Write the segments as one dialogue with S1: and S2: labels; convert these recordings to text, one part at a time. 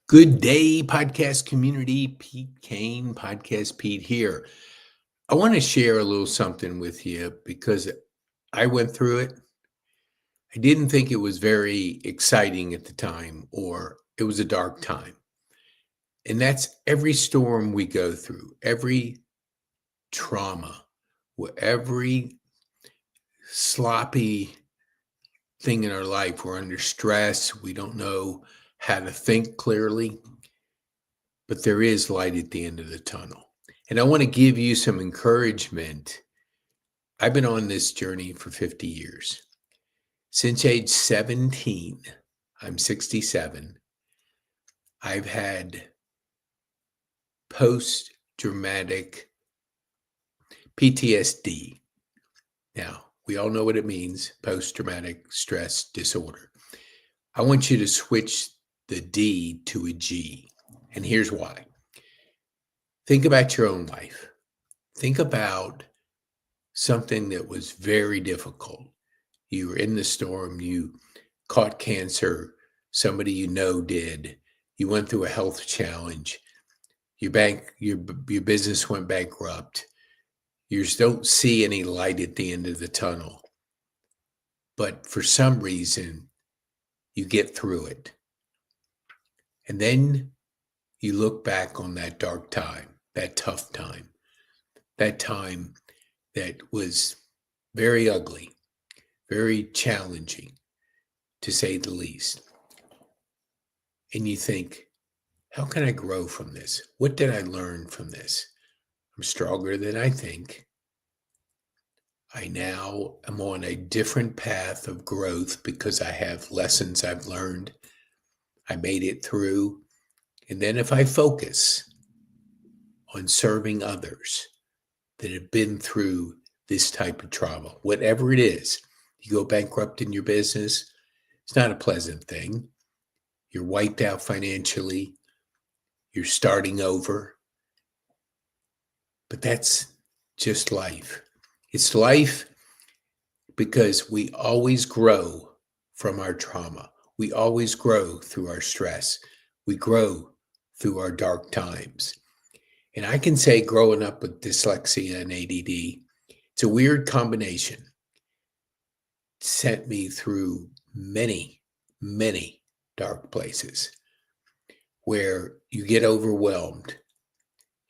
S1: Good day, podcast community. Pete Kane, Podcast Pete here. I want to share a little something with you because I went through it. I didn't think it was very exciting at the time, or it was a dark time. And that's every storm we go through, every trauma, every sloppy thing in our life. We're under stress. We don't know how to think clearly. But there is light at the end of the tunnel. And I want to give you some encouragement. I've been on this journey for 50 years. Since age 17, I'm 67, I've had post-traumatic PTSD. Now, we all know what it means, post-traumatic stress disorder. I want you to switch the D to a G. And here's why. Think about your own life. Think about something that was very difficult. You were in the storm, you caught cancer, somebody you know did, you went through a health challenge, your business went bankrupt, you just don't see any light at the end of the tunnel. But for some reason, you get through it. And then you look back on that dark time, that tough time, that time that was very ugly, very challenging, to say the least. And you think, how can I grow from this? What did I learn from this? I'm stronger than I think. I now am on a different path of growth because I have lessons I've learned. I made it through. And then if I focus on serving others that have been through this type of trauma, whatever it is, you go bankrupt in your business, it's not a pleasant thing. You're wiped out financially. You're starting over. But that's just life. It's life because we always grow from our trauma. We always grow through our stress. We grow through our dark times. And I can say growing up with dyslexia and ADD, it's a weird combination. It sent me through many, many dark places where you get overwhelmed.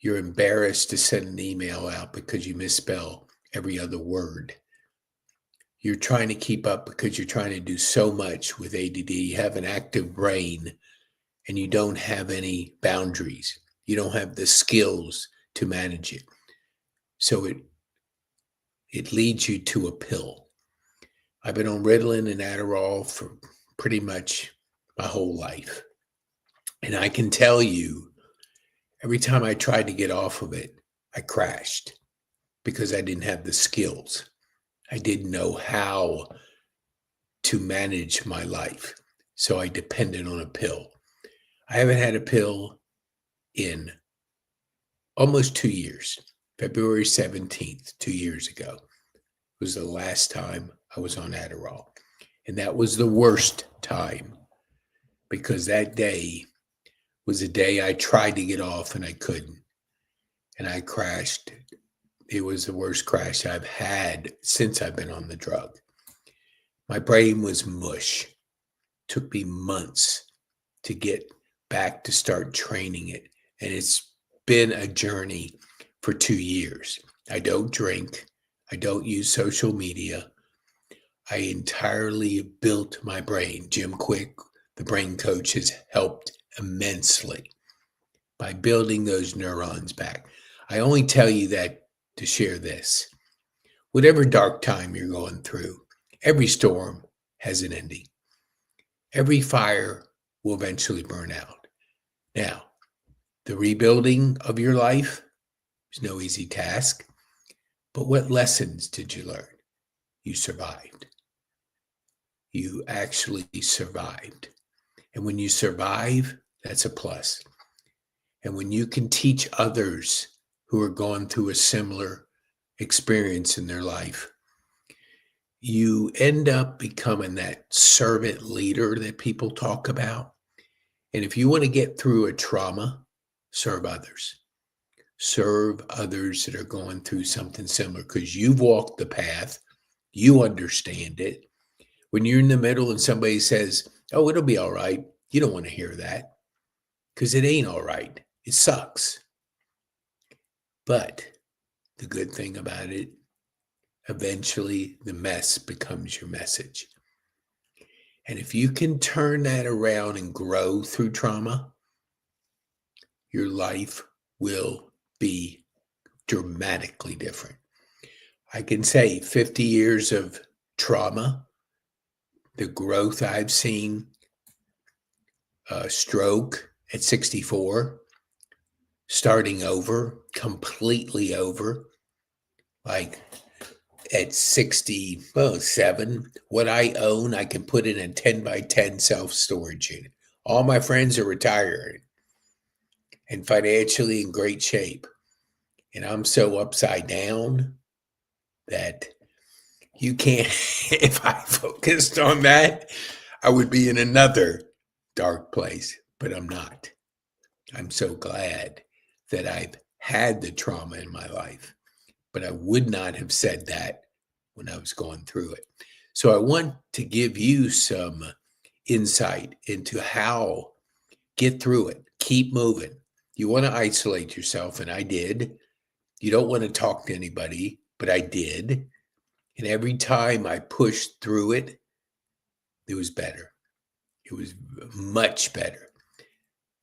S1: You're embarrassed to send an email out because you misspell every other word. You're trying to keep up because you're trying to do so much with ADD. You have an active brain and you don't have any boundaries. You don't have the skills to manage it. So it leads you to a pill. I've been on Ritalin and Adderall for pretty much my whole life. And I can tell you, every time I tried to get off of it, I crashed because I didn't have the skills. I didn't know how to manage my life. So I depended on a pill. I haven't had a pill in almost 2 years. February 17th, 2 years ago, was the last time I was on Adderall. And that was the worst time because that day was a day I tried to get off and I couldn't. And I crashed. It was the worst crash I've had since I've been on the drug. My brain was mush. Took me months to get back to start training it. And it's been a journey for 2 years. I don't drink. I don't use social media. I entirely built my brain. Jim Quick, the brain coach, has helped immensely by building those neurons back. I only tell you that to share this. Whatever dark time you're going through, every storm has an ending. Every fire will eventually burn out. Now, the rebuilding of your life is no easy task, but what lessons did you learn? You survived. You actually survived. And when you survive, that's a plus. And when you can teach others who are going through a similar experience in their life, you end up becoming that servant leader that people talk about. And if you want to get through a trauma, serve others. Serve others that are going through something similar because you've walked the path. You understand it. When you're in the middle and somebody says, oh, it'll be all right, you don't want to hear that because it ain't all right. It sucks. But the good thing about it, eventually the mess becomes your message. And if you can turn that around and grow through trauma, your life will be dramatically different. I can say 50 years of trauma, the growth I've seen, stroke at 64, starting over, completely over, like at 67, what I own, I can put in a 10 by 10 self-storage unit. All my friends are retired and financially in great shape. And I'm so upside down that you can't, if I focused on that, I would be in another dark place, but I'm not. I'm so glad that I've had the trauma in my life, but I would not have said that when I was going through it. So I want to give you some insight into how get through it, keep moving. You want to isolate yourself, and I did. You don't want to talk to anybody, but I did. And every time I pushed through it, it was better. It was much better.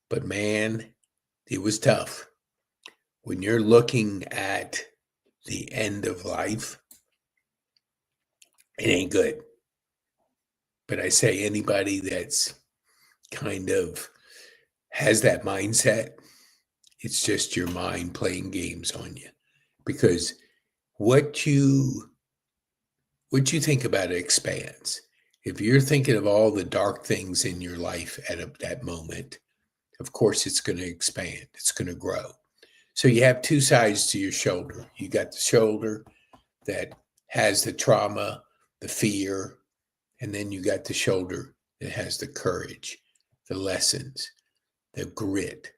S1: But man, it was tough. When you're looking at the end of life, it ain't good. But I say anybody that's kind of has that mindset, it's just your mind playing games on you. Because what you think about it expands. If you're thinking of all the dark things in your life at that moment, of course it's going to expand. It's going to grow. So you have two sides to your shoulder. You got the shoulder that has the trauma, the fear, and then you got the shoulder that has the courage, the lessons, the grit.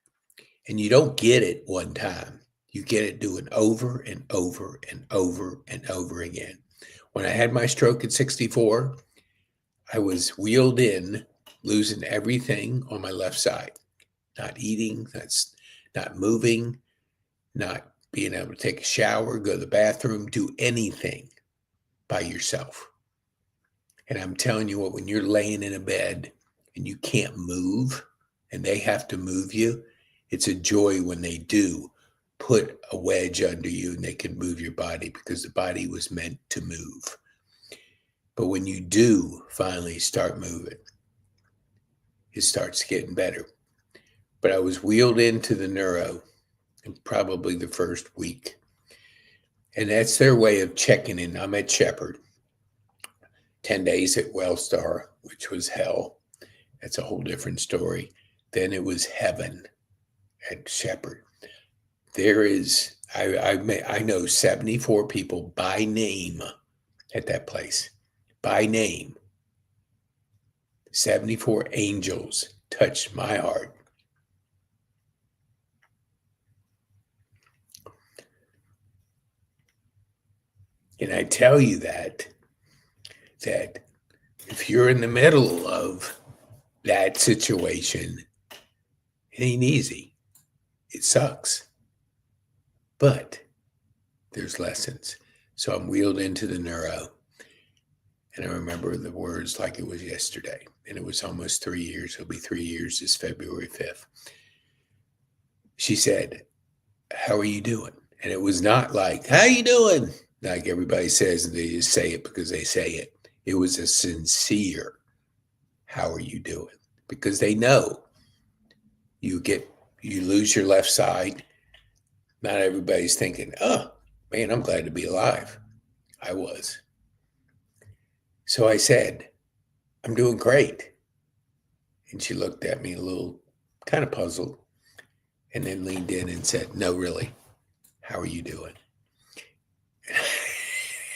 S1: And you don't get it one time. You get it doing over and over and over and over again. When I had my stroke at 64, I was wheeled in, losing everything on my left side. Not eating, not moving, not being able to take a shower, go to the bathroom, do anything by yourself. And I'm telling you what, when you're laying in a bed and you can't move and they have to move you, it's a joy when they do put a wedge under you and they can move your body because the body was meant to move. But when you do finally start moving, it starts getting better. But I was wheeled into the neuro in probably the first week. And that's their way of checking in. I'm at Shepherd. 10 days at Wellstar, which was hell. That's a whole different story. Then it was heaven at Shepherd. There is, I know 74 people by name at that place. By name. 74 angels touched my heart. And I tell you that if you're in the middle of that situation, it ain't easy. It sucks. But there's lessons. So I'm wheeled into the neuro. And I remember the words like it was yesterday. And it was almost 3 years. It'll be 3 years this February 5th. She said, how are you doing? And it was not like, how you doing? Like everybody says, and they just say it because they say it. It was a sincere, how are you doing? Because they know you lose your left side. Not everybody's thinking, oh, man, I'm glad to be alive. I was. So I said, I'm doing great. And she looked at me a little kind of puzzled and then leaned in and said, no, really, how are you doing?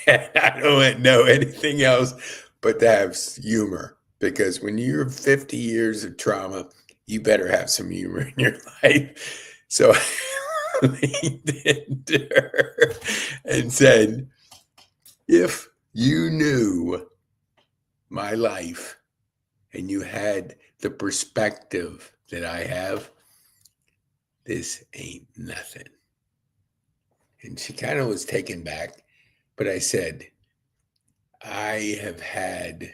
S1: I don't know anything else but to have humor because when you're 50 years of trauma you better have some humor in your life. So I leaned into her and said, if you knew my life and you had the perspective that I have, this ain't nothing. And she kind of was taken back, but I said, I have had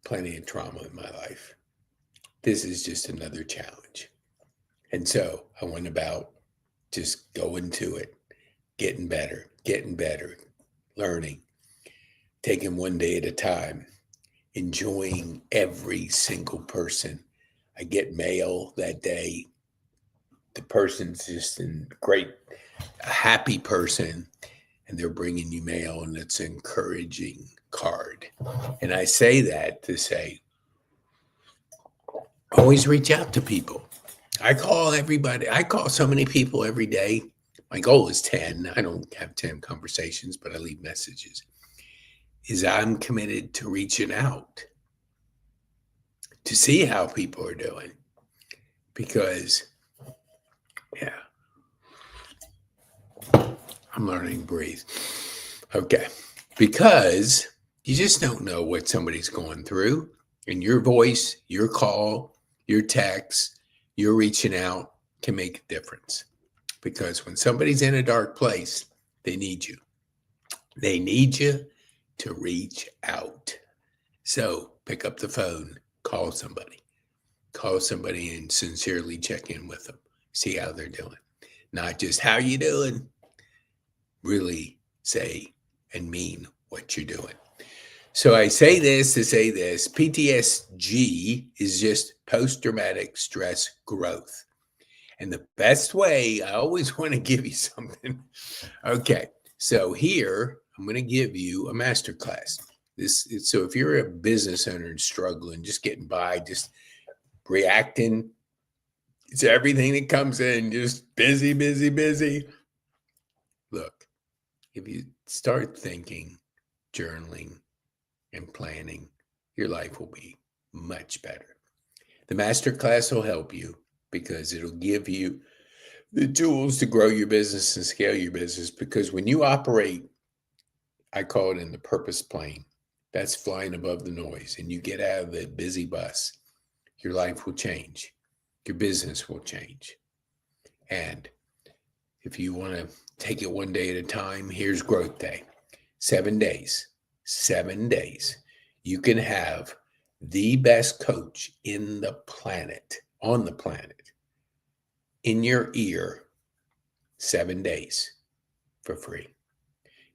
S1: plenty of trauma in my life. This is just another challenge. And so I went about just going to it, getting better, learning, taking one day at a time, enjoying every single person. I get mail that day. The person's just a happy person, and they're bringing you mail, and it's an encouraging card. And I say that to say, always reach out to people. I call everybody. I call so many people every day. My goal is 10. I don't have 10 conversations, but I leave messages. I'm committed to reaching out to see how people are doing. Because, yeah, I'm learning to breathe. Okay. Because you just don't know what somebody's going through. And your voice, your call, your text, your reaching out can make a difference. Because when somebody's in a dark place, they need you. They need you to reach out. So pick up the phone, call somebody and sincerely check in with them. See how they're doing. Not just how you doing. Really say and mean what you're doing. So I say this to say this. PTSG is just post-traumatic stress growth. And the best way, I always want to give you something. Okay, so here I'm going to give you a masterclass. So if you're a business owner and struggling, just getting by, just reacting to everything that comes in, just busy. Look, if you start thinking, journaling, and planning, your life will be much better. The masterclass will help you because it'll give you the tools to grow your business and scale your business. Because when you operate, I call it in the purpose plane, that's flying above the noise, and you get out of the busy bus, your life will change. Your business will change. And if you want to take it one day at a time, here's Growth Day. 7 days. 7 days. You can have the best coach on the planet, in your ear, 7 days for free.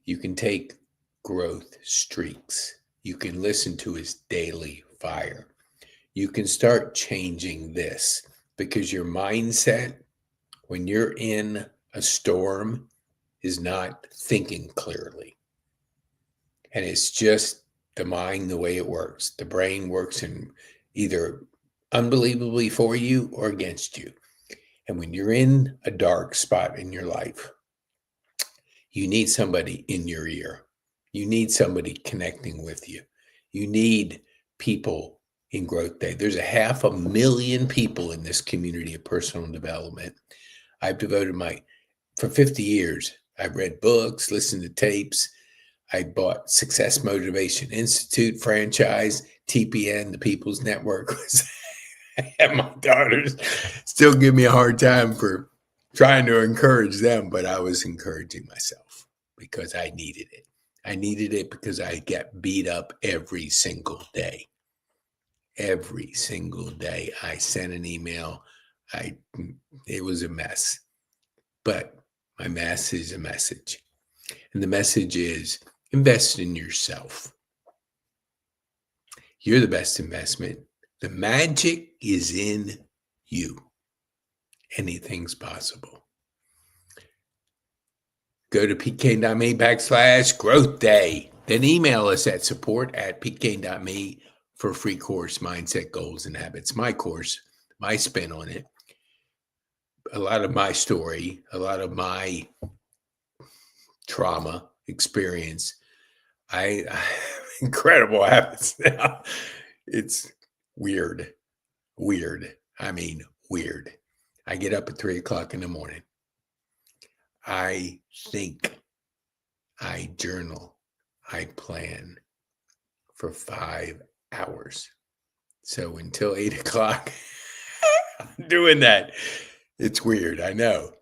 S1: You can take growth streaks. You can listen to his daily fire. You can start changing this because your mindset, when you're in a storm, is not thinking clearly. And it's just the mind, the way it works. The brain works in either unbelievably for you or against you. And when you're in a dark spot in your life, you need somebody in your ear. You need somebody connecting with you. You need people in Growth Day. There's 500,000 people in this community of personal development. I've devoted for 50 years, I've read books, listened to tapes. I bought Success Motivation Institute franchise, TPN, the People's Network. And my daughters still give me a hard time for trying to encourage them, but I was encouraging myself because I needed it. I needed it because I get beat up every single day. Every single day I sent an email. It was a mess, but my mess is a message. And the message is invest in yourself. You're the best investment. The magic is in you. Anything's possible. Go to pk.me/growth day. Then email us at support@pk.me for a free course, Mindset, Goals, and Habits. My course, my spin on it. A lot of my story, a lot of my trauma experience. I incredible habits now. It's weird. Weird. I mean, weird. I get up at 3 o'clock in the morning. I think, I journal, I plan for 5 hours. So until 8 o'clock, I'm doing that. It's weird, I know.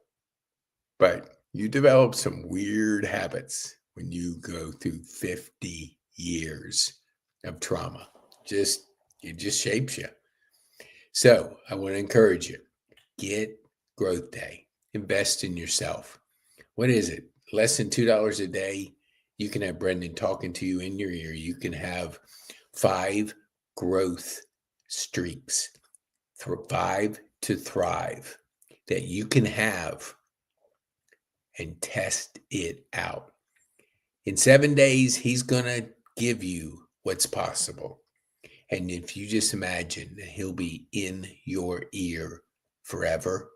S1: But you develop some weird habits when you go through 50 years of trauma. It just shapes you. So I want to encourage you, get growth day, invest in yourself. What is it? Less than $2 a day. You can have Brendan talking to you in your ear. You can have 5 growth streaks, 5 to thrive, that you can have and test it out. In 7 days, he's going to give you what's possible. And if you just imagine that he'll be in your ear forever,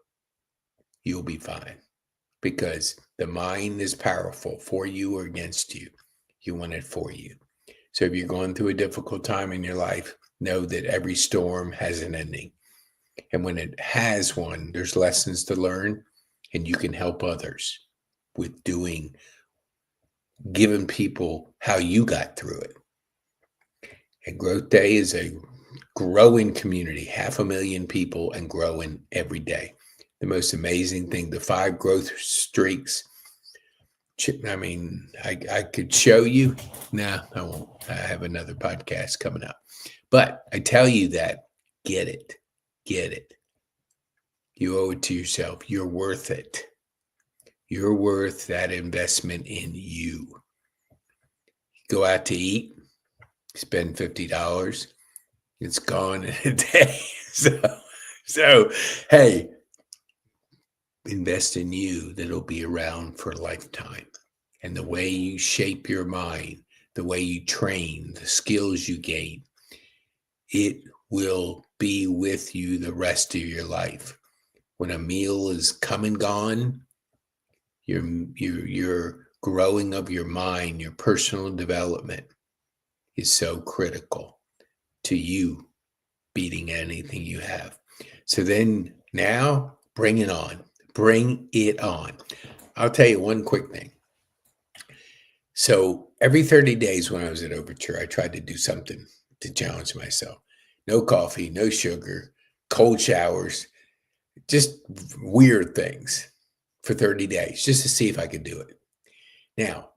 S1: you'll be fine. Because the mind is powerful, for you or against you. You want it for you. So if you're going through a difficult time in your life, know that every storm has an ending. And when it has one, there's lessons to learn, and you can help others with giving people how you got through it. And Growth Day is a growing community, 500,000 people, and growing every day. The most amazing thing, the 5 growth streaks. I mean, I could show you. No, I won't. I have another podcast coming up. But I tell you that, get it. Get it. You owe it to yourself. You're worth it. You're worth that investment in you. Go out to eat, spend $50. It's gone in a day. So hey, invest in you that'll be around for a lifetime. And the way you shape your mind, the way you train, the skills you gain, it will be with you the rest of your life. When a meal is come and gone, your growing of your mind, your personal development is so critical to you beating anything you have. So then now bring it on. Bring it on. I'll tell you one quick thing. So every 30 days when I was at Overture, I tried to do something to challenge myself. No coffee, no sugar, cold showers, just weird things for 30 days, just to see if I could do it. Now,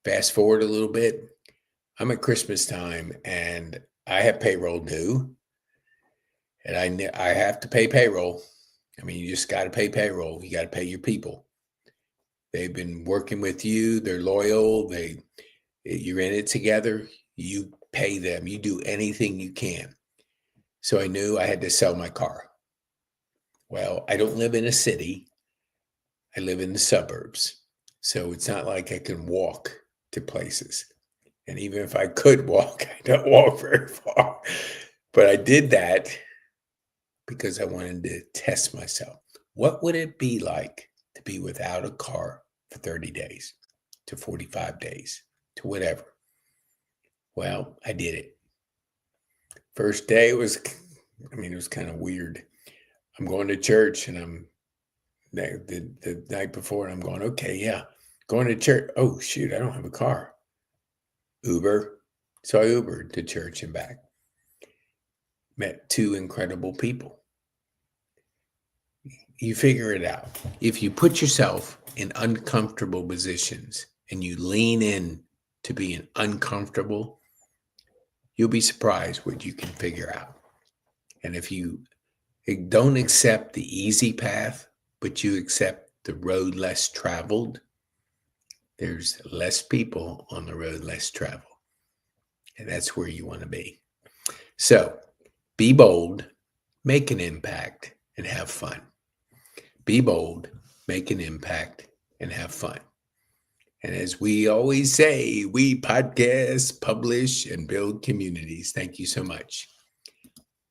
S1: fast forward a little bit. I'm at Christmas time and I have payroll due, and I have to pay payroll. I mean, you just got to pay payroll. You got to pay your people. They've been working with you. They're loyal. You're in it together. You pay them. You do anything you can. So I knew I had to sell my car. Well, I don't live in a city. I live in the suburbs. So it's not like I can walk to places. And even if I could walk, I don't walk very far. But I did that because I wanted to test myself. What would it be like to be without a car for 30 days, to 45 days, to whatever? Well, I did it. First day it was kind of weird. I'm going to church, and the night before, and I'm going, okay, yeah, going to church. Oh, shoot, I don't have a car. Uber. So I Ubered to church and back. Met 2 incredible people. You figure it out. If you put yourself in uncomfortable positions and you lean in to being uncomfortable, you'll be surprised what you can figure out. And if you don't accept the easy path, but you accept the road less traveled, there's less people on the road less traveled. And that's where you want to be. So be bold, make an impact, and have fun. Be bold, make an impact, and have fun. And as we always say, we podcast, publish, and build communities. Thank you so much.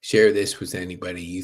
S1: Share this with anybody you